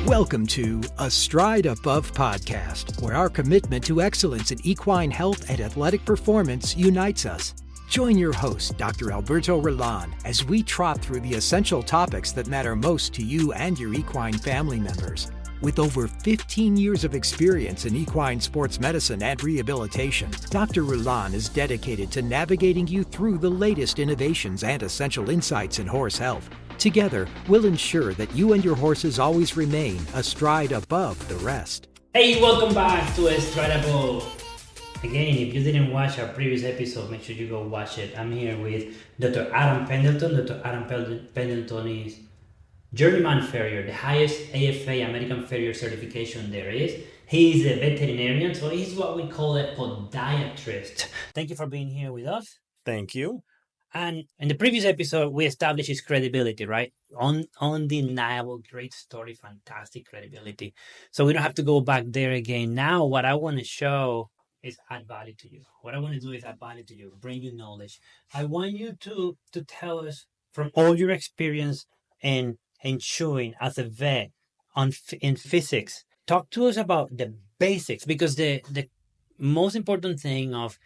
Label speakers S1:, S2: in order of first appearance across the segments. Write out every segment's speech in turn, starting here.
S1: Welcome to A Stride Above podcast, where our commitment to excellence in equine health and athletic performance unites us. Join your host, Dr. Alberto Rullan, as we trot through the essential topics that matter most to you and your equine family members. With over 15 years of experience in equine sports medicine and rehabilitation, Dr. Rullan is dedicated to navigating you through the latest innovations and essential insights in horse health. Together, we'll ensure that you and your horses always remain a stride above the rest.
S2: Hey, welcome back to A Stride Above. Again, if you didn't watch our previous episode, make sure you go watch it. I'm here with Dr. Adam Pendleton. Dr. Adam Pendleton is Journeyman Farrier, the highest AFA American Farrier certification there is. He is a veterinarian, so he's what we call a podiatrist. Thank you for being here with us.
S3: Thank you.
S2: And in the previous episode, we established his credibility, right? Undeniable, great story, fantastic credibility. So we don't have to go back there again. Now, what I want to show is add value to you. What I want to do is add value to you, bring you knowledge. I want you to tell us from all your experience in chewing as a vet in physics. Talk to us about the basics, because the most important thing of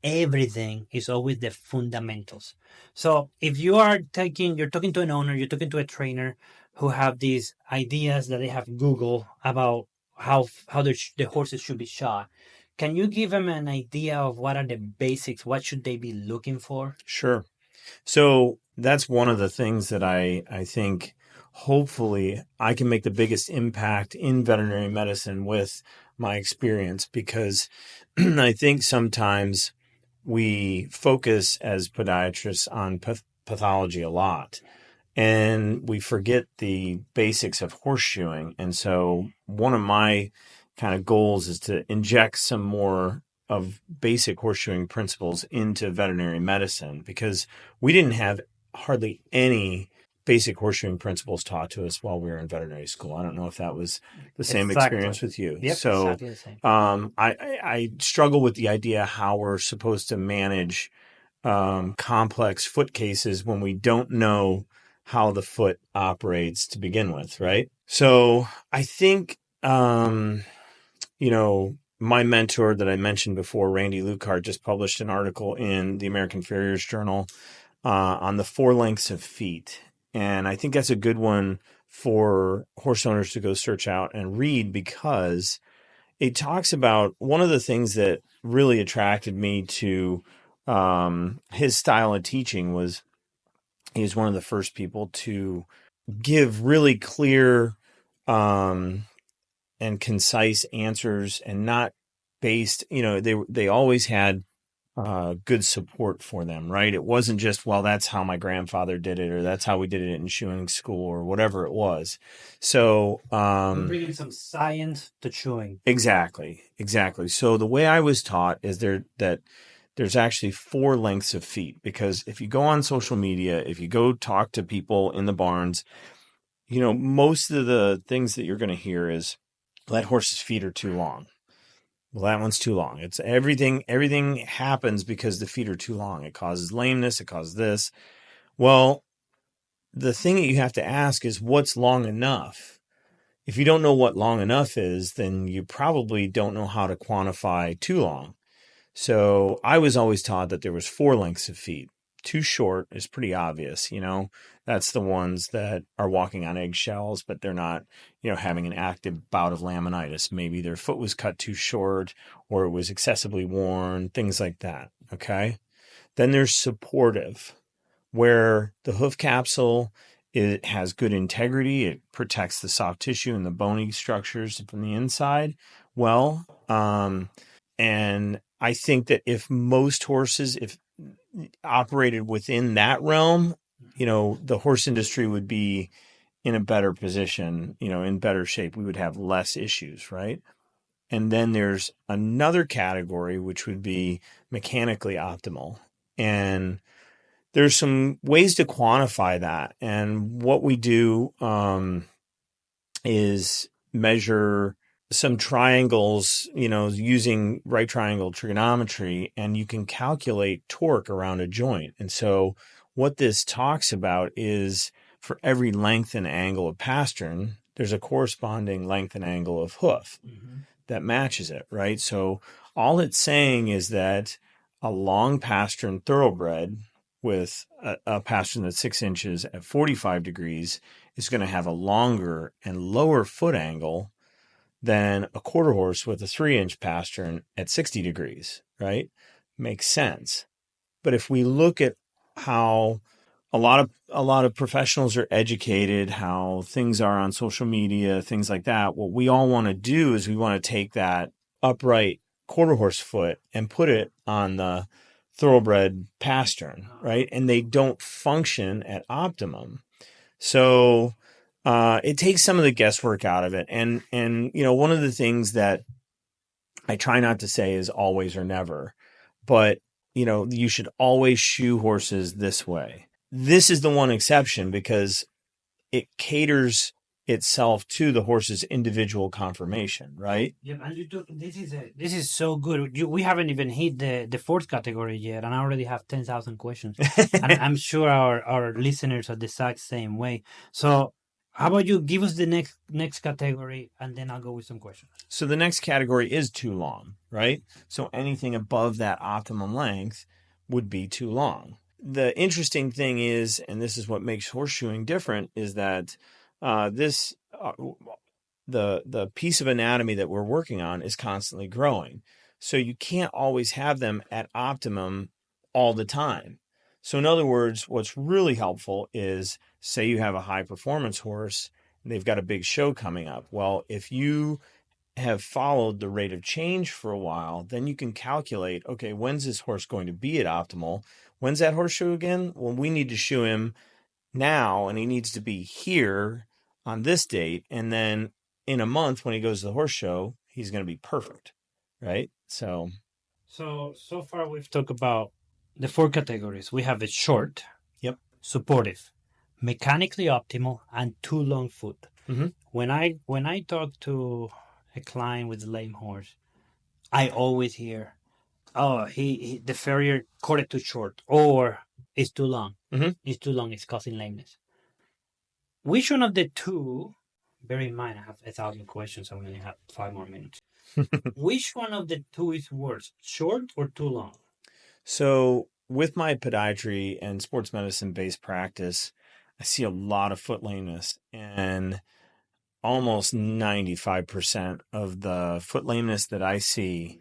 S2: everything is always the fundamentals. So if you're talking to an owner, you're talking to a trainer who have these ideas that they have Google about how the horses should be shot. Can you give them an idea of what are the basics? What should they be looking for?
S3: Sure. So that's one of the things that I think hopefully I can make the biggest impact in veterinary medicine with my experience, because I think sometimes we focus as podiatrists on pathology a lot, and we forget the basics of horseshoeing. And so one of my kind of goals is to inject some more of basic horseshoeing principles into veterinary medicine, because we didn't have hardly any basic horseshoeing principles taught to us while we were in veterinary school. I don't know if that was the same experience with you.
S2: Yep,
S3: so
S2: exactly the same.
S3: I struggle with the idea how we're supposed to manage complex foot cases when we don't know how the foot operates to begin with, right? So I think, my mentor that I mentioned before, Randy Lucart, just published an article in the American Farriers Journal on the 4 lengths of feet. And I think that's a good one for horse owners to go search out and read, because it talks about one of the things that really attracted me to his style of teaching was he was one of the first people to give really clear and concise answers, and not based, they always had good support for them, right? It wasn't just, well, that's how my grandfather did it, or that's how we did it in shoeing school, or whatever it was. So
S2: We're bringing some science to chewing.
S3: Exactly. So the way I was taught is that there's actually 4 lengths of feet, because if you go on social media, if you go talk to people in the barns, most of the things that you're going to hear is, that horse's feet are too long. Well, that one's too long. It's everything happens because the feet are too long. It causes lameness. It causes this. Well, the thing that you have to ask is, what's long enough? If you don't know what long enough is, then you probably don't know how to quantify too long. So I was always taught that there was 4 lengths of feet. Too short is pretty obvious, that's the ones that are walking on eggshells, but they're not, having an active bout of laminitis. Maybe their foot was cut too short, or it was excessively worn, things like that. Okay. Then there's supportive, where the hoof capsule, it has good integrity. It protects the soft tissue and the bony structures from the inside. Well, and I think that if most horses, if operated within that realm, the horse industry would be in a better position, in better shape. We would have less issues, right? And then there's another category, which would be mechanically optimal. And there's some ways to quantify that. And what we do is measure some triangles, using right triangle trigonometry, and you can calculate torque around a joint. And so what this talks about is, for every length and angle of pastern, there's a corresponding length and angle of hoof that matches it, right? So all it's saying is that a long pastern thoroughbred with a pastern that's 6 inches at 45 degrees is going to have a longer and lower foot angle than a quarter horse with a 3-inch pastern at 60 degrees, right? Makes sense. But if we look at how a lot of professionals are educated, how things are on social media, things like that, what we all want to do is we want to take that upright quarter horse foot and put it on the thoroughbred pastern, right? And they don't function at optimum. So it takes some of the guesswork out of it. And one of the things that I try not to say is always or never, but you should always shoe horses this way. This is the one exception because it caters itself to the horse's individual conformation, right?
S2: Yeah, and this is so good. We haven't even hit the fourth category yet, and I already have 10,000 questions. And I'm sure our listeners are the exact same way. So how about you give us the next category, and then I'll go with some questions.
S3: So the next category is too long, right? So anything above that optimum length would be too long. The interesting thing is, and this is what makes horseshoeing different, is that the piece of anatomy that we're working on is constantly growing. So you can't always have them at optimum all the time. So in other words, what's really helpful is, say you have a high performance horse, and they've got a big show coming up. Well, if you have followed the rate of change for a while, then you can calculate, okay, when's this horse going to be at optimal? When's that horse shoe again? Well, we need to shoe him now, and he needs to be here on this date. And then in a month, when he goes to the horse show, he's going to be perfect, right? So
S2: far we've talked about the four categories. We have a short,
S3: yep,
S2: supportive, mechanically optimal, and too long foot.
S3: Mm-hmm.
S2: When I talk to a client with a lame horse, I always hear, "Oh, the farrier caught it too short, or it's too long.
S3: Mm-hmm.
S2: It's too long. It's causing lameness." Which one of the two? Bear in mind, I have 1,000 questions. I only have 5 more minutes. Which one of the two is worse, short or too long?
S3: So with my podiatry and sports medicine based practice, I see a lot of foot lameness, and almost 95% of the foot lameness that I see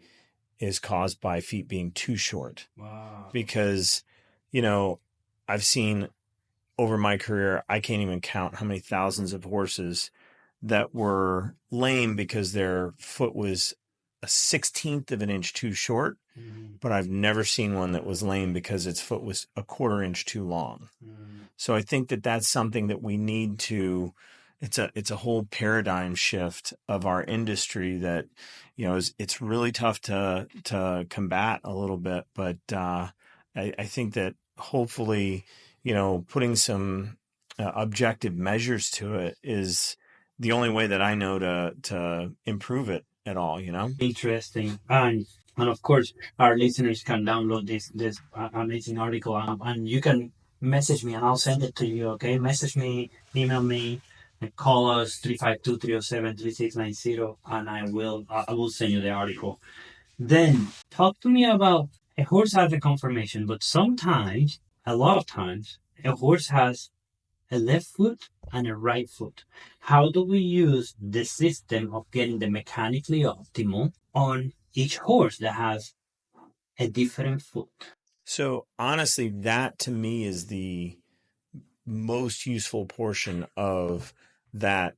S3: is caused by feet being too short.
S2: Wow.
S3: Because, I've seen over my career, I can't even count how many thousands of horses that were lame because their foot was a 16th of an inch too short. Mm-hmm. But I've never seen one that was lame because its foot was a quarter inch too long. Mm-hmm. So I think that that's something that we need to, it's a whole paradigm shift of our industry that, it's really tough to combat a little bit. But I think that hopefully, putting some objective measures to it is the only way that I know to improve it at all,
S2: Interesting. And of course, our listeners can download this amazing article, and you can message me and I'll send it to you, okay? Message me, email me, and call us 352-307-3690, and I will send you the article. Then talk to me about a horse has a conformation, but sometimes, a lot of times, a horse has a left foot and a right foot. How do we use the system of getting the mechanically optimal on each horse that has a different foot?
S3: So honestly, that to me is the most useful portion of that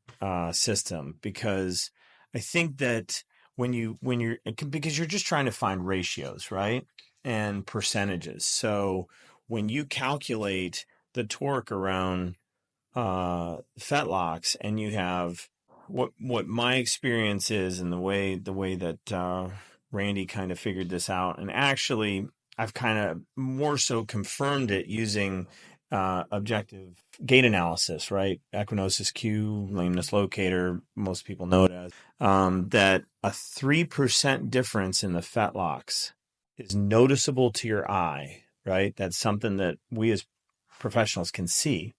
S3: system, because I think that because you're just trying to find ratios, right? And percentages. So when you calculate the torque around fetlocks, and you have what my experience is, and the way that Randy kind of figured this out, and actually I've kind of more so confirmed it using objective gait analysis, right? Equinosis Q, lameness locator, most people know it as, that a 3% difference in the fetlocks is noticeable to your eye, right? That's something that we as professionals can see.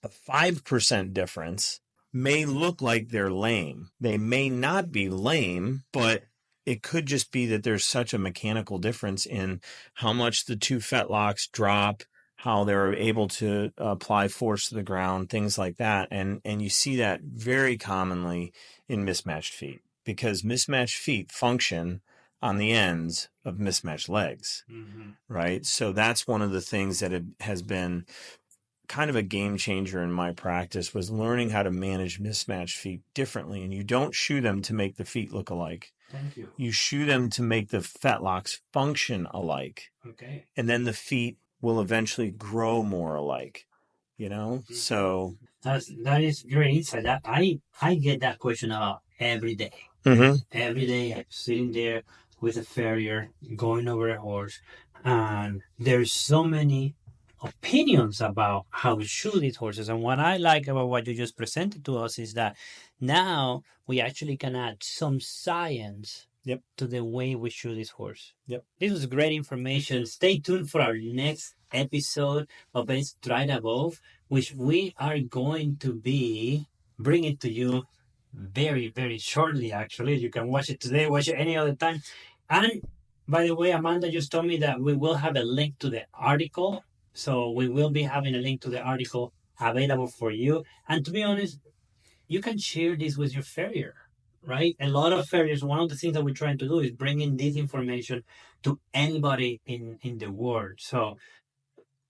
S3: A 5% difference may look like they're lame. They may not be lame, but it could just be that there's such a mechanical difference in how much the two fetlocks drop, how they're able to apply force to the ground, things like that. And you see that very commonly in mismatched feet, because mismatched feet function on the ends of mismatched legs, right? So that's one of the things that has been kind of a game changer in my practice, was learning how to manage mismatched feet differently. And you don't shoe them to make the feet look alike.
S2: Thank you.
S3: You shoe them to make the fetlocks function alike.
S2: Okay.
S3: And then the feet will eventually grow more alike, you know? So
S2: that is great insight. That I get that question about every day. Every day I'm sitting there with a farrier going over a horse, and there's so many opinions about how we shoe these horses. And what I like about what you just presented to us is that now we actually can add some science to the way we shoe this horse. This was great information. Stay tuned for our next episode of It's Right Above, which we are going to be bringing to you very, very shortly, actually. You can watch it today, watch it any other time. And by the way, Amanda just told me that we will have a link to the article. So we will be having a link to the article available for you. And to be honest, you can share this with your farrier, right? A lot of farriers, one of the things that we're trying to do is bringing this information to anybody in the world. So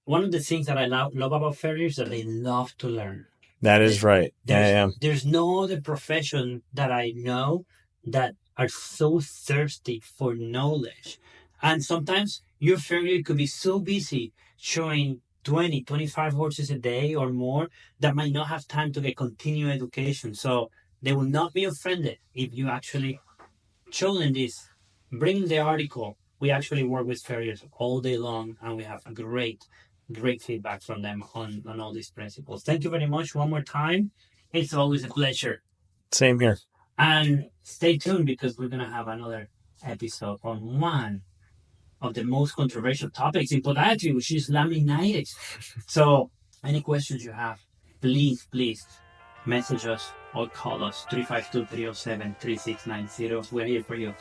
S2: one of the things that I love about farriers is that they love to learn.
S3: that is right.
S2: There's no other profession that I know that are so thirsty for knowledge. And sometimes your farrier could be so busy showing 20, 25 horses a day or more that might not have time to get continuing education. So they will not be offended if you actually show them this. Bring the article. We actually work with farriers all day long, and we have great feedback from them on all these principles. Thank you very much one more time. It's always a pleasure.
S3: Same here.
S2: And stay tuned, because we're going to have another episode on one of the most controversial topics in podiatry, which is laminitis. So any questions you have, please message us or call us 352-307-3690. We're here for you.